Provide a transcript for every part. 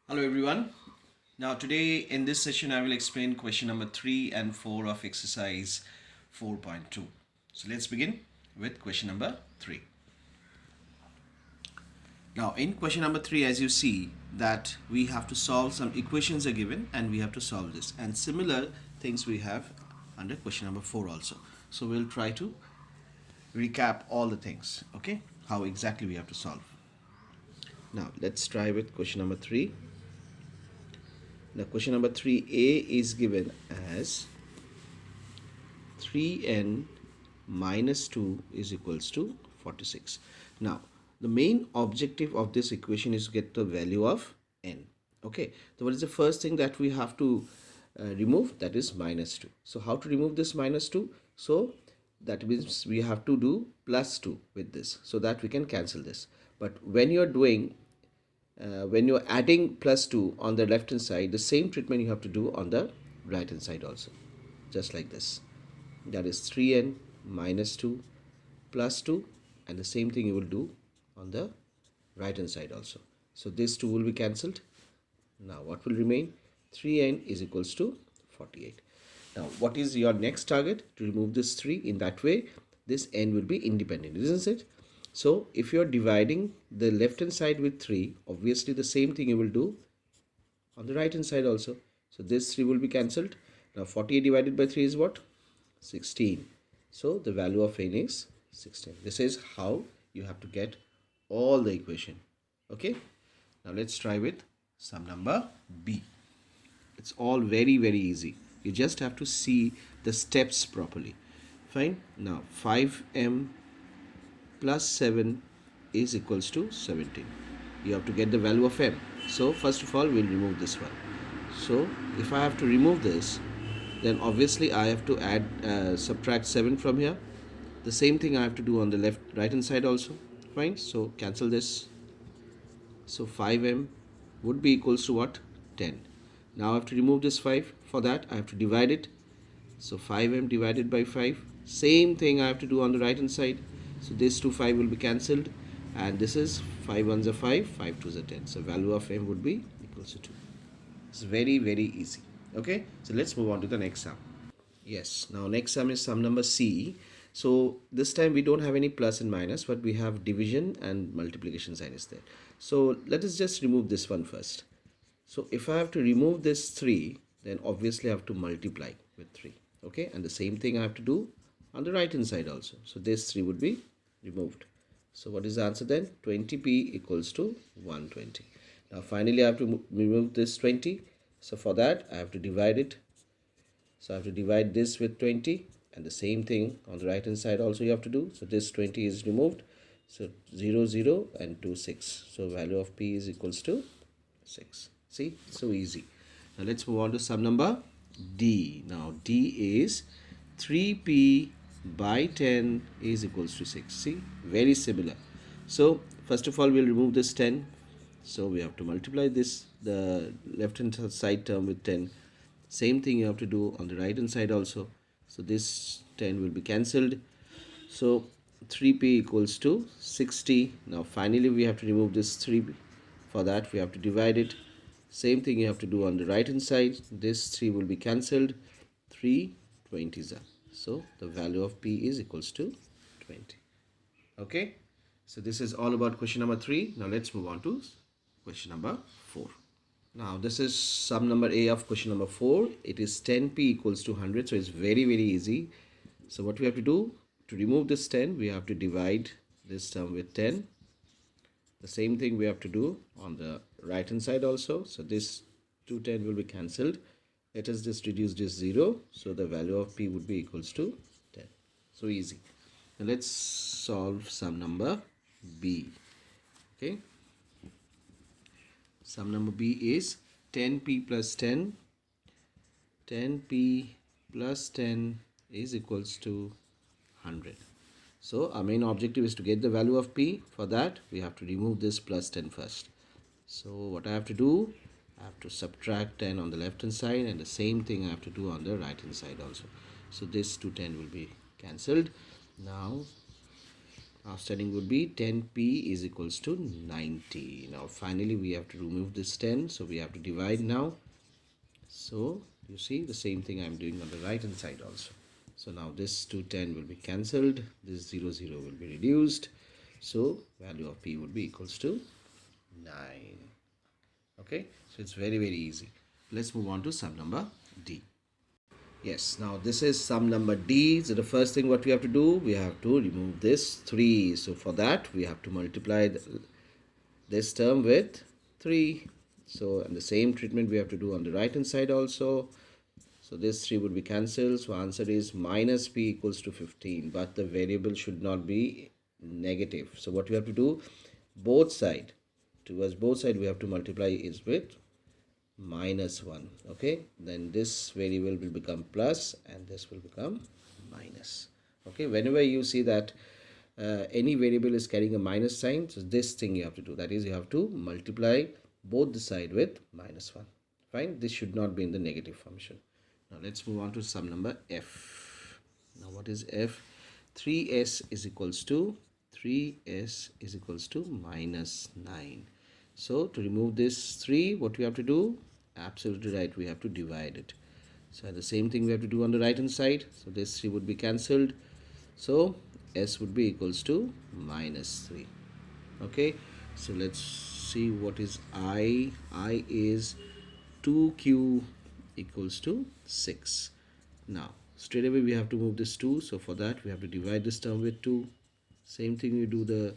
Hello everyone. Now today in this session I will explain question number 3 and 4 of exercise 4.2. So let's begin with question number 3. Now in question number 3, as you see that we have to solve some equations are given and we have to solve this, and similar things we have under question number 4 also. So we'll try to recap all the things, okay, how exactly we have to solve. Now let's try with question number 3. Now question number 3a is given as 3n minus 2 is equals to 46. Now the main objective of this equation is to get the value of n. Okay, so what is the first thing that we have to remove? That is minus 2. So how to remove this minus 2? So that means we have to do plus 2 with this so that we can cancel this. But when you're doing when you're adding plus 2 on the left hand side, the same treatment you have to do on the right hand side also, just like this. That is 3n minus 2 plus 2, and the same thing you will do on the right hand side also. So this 2 will be cancelled. Now what will remain? 3n is equals to 48. Now what is your next target? To remove this 3. In that way this n will be independent, isn't it? So if you are dividing the left hand side with 3, obviously the same thing you will do on the right hand side also. So this 3 will be cancelled. Now 48 divided by 3 is what? 16. So the value of n is 16. This is how you have to get all the equation. Okay. Now let's try with sum number B. It's all very easy. You just have to see the steps properly. Fine. Now 5m plus 7 is equals to 17. You have to get the value of m. So first of all we'll remove this one. So if I have to remove this, then obviously I have to add subtract 7 from here. The same thing I have to do on the right hand side also. Fine. So cancel this. So 5m would be equals to what? 10. Now I have to remove this 5. For that I have to divide it. So 5m divided by 5. Same thing I have to do on the right hand side. So this 2 5 will be cancelled, and this is 5 ones are 5, 5 twos are 10. So value of m would be equals to 2. It's very easy. Okay, so let's move on to the next sum. Yes, now next sum is sum number C. So this time we don't have any plus and minus, but we have division and multiplication sign is there. So let us just remove this one first. So if I have to remove this 3, then obviously I have to multiply with 3. Okay, and the same thing I have to do on the right hand side also. So this 3 would be removed. So what is the answer then? 20p equals to 120. Now finally I have to remove this 20. So for that I have to divide it. So I have to divide this with 20, and the same thing on the right hand side also you have to do. So this 20 is removed. So 0 0 and 2 6. So value of p is equals to 6. See, so easy. Now let's move on to sum number D. Now D is 3p by 10 is equals to 6. See, very similar. So first of all we'll remove this 10. So we have to multiply this, the left hand side term, with 10. Same thing you have to do on the right hand side also. So this 10 will be cancelled. So 3p equals to 60. Now finally we have to remove this 3. For that we have to divide it. Same thing you have to do on the right hand side. This 3 will be cancelled. 3 20s are. So the value of p is equals to 20. Okay. So this is all about question number 3. Now let's move on to question number 4. Now this is sum number A of question number 4. It is 10p equals to 100. So it's very easy. So what we have to do, to remove this 10, we have to divide this term with 10. The same thing we have to do on the right hand side also. So this 210 will be cancelled. Let us just reduce this 0. So the value of p would be equals to 10. So easy. Now let's solve sum number B. Okay. Sum number B is 10p plus 10. 10p plus 10 is equals to 100. So our main objective is to get the value of p. For that we have to remove this plus 10 first. So what I have to do, I have to subtract 10 on the left hand side, and the same thing I have to do on the right hand side also. So this 210 will be cancelled. Now Outstanding would be 10p is equals to 90. Now finally we have to remove this 10, so we have to divide now. So you see the same thing I'm doing on the right hand side also. So now this 210 will be cancelled, this 0 will be reduced, so value of p would be equals to 9. Okay, so it's very easy. Let's move on to sum number D. Yes, now this is sum number D. So the first thing what we have to do, we have to remove this 3. So for that we have to multiply this term with 3. So and the same treatment we have to do on the right hand side also. So this 3 would be cancelled. So answer is minus p equals to 15. But the variable should not be negative. So what we have to do, both side, towards both side we have to multiply is with minus 1. Okay, then this variable will become plus and this will become minus. Okay, whenever you see that any variable is carrying a minus sign, so this thing you have to do, that is you have to multiply both the side with minus 1. Fine, this should not be in the negative function. Now let's move on to sum number F. Now what is F? 3s is equals to minus 9. So to remove this 3, what we have to do? Absolutely right, we have to divide it. So the same thing we have to do on the right hand side. So this 3 would be cancelled. So s would be equals to minus 3. Okay, so let's see what is I. I is 2q equals to 6. Now straight away we have to move this 2. So for that we have to divide this term with 2. Same thing you do, the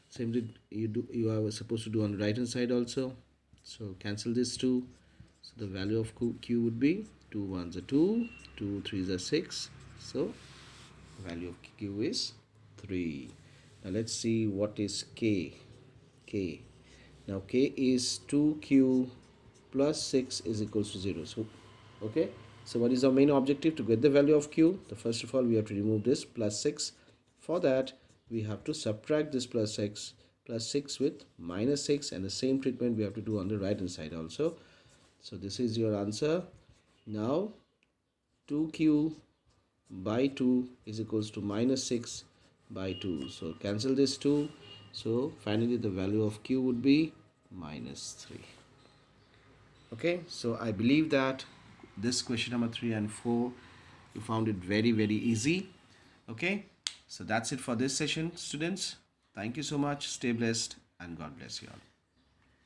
same thing you are supposed to do on the right hand side also. So cancel this 2. So the value of q would be 2 1s are 2, 2 3s are 6. So value of q is 3. Now let's see what is k. Now k is 2q plus 6 is equals to 0. So okay, so what is our main objective? To get the value of q, the first of all we have to remove this plus 6. For that we have to subtract this plus 6 with minus 6, and the same treatment we have to do on the right hand side also. So this is your answer. Now 2q by 2 is equals to minus 6 by 2. So cancel this 2. So finally the value of q would be minus 3. Okay, so I believe that this question number 3 and 4 you found it very easy. Okay, so that's it for this session, students. Thank you so much. Stay blessed and God bless you all.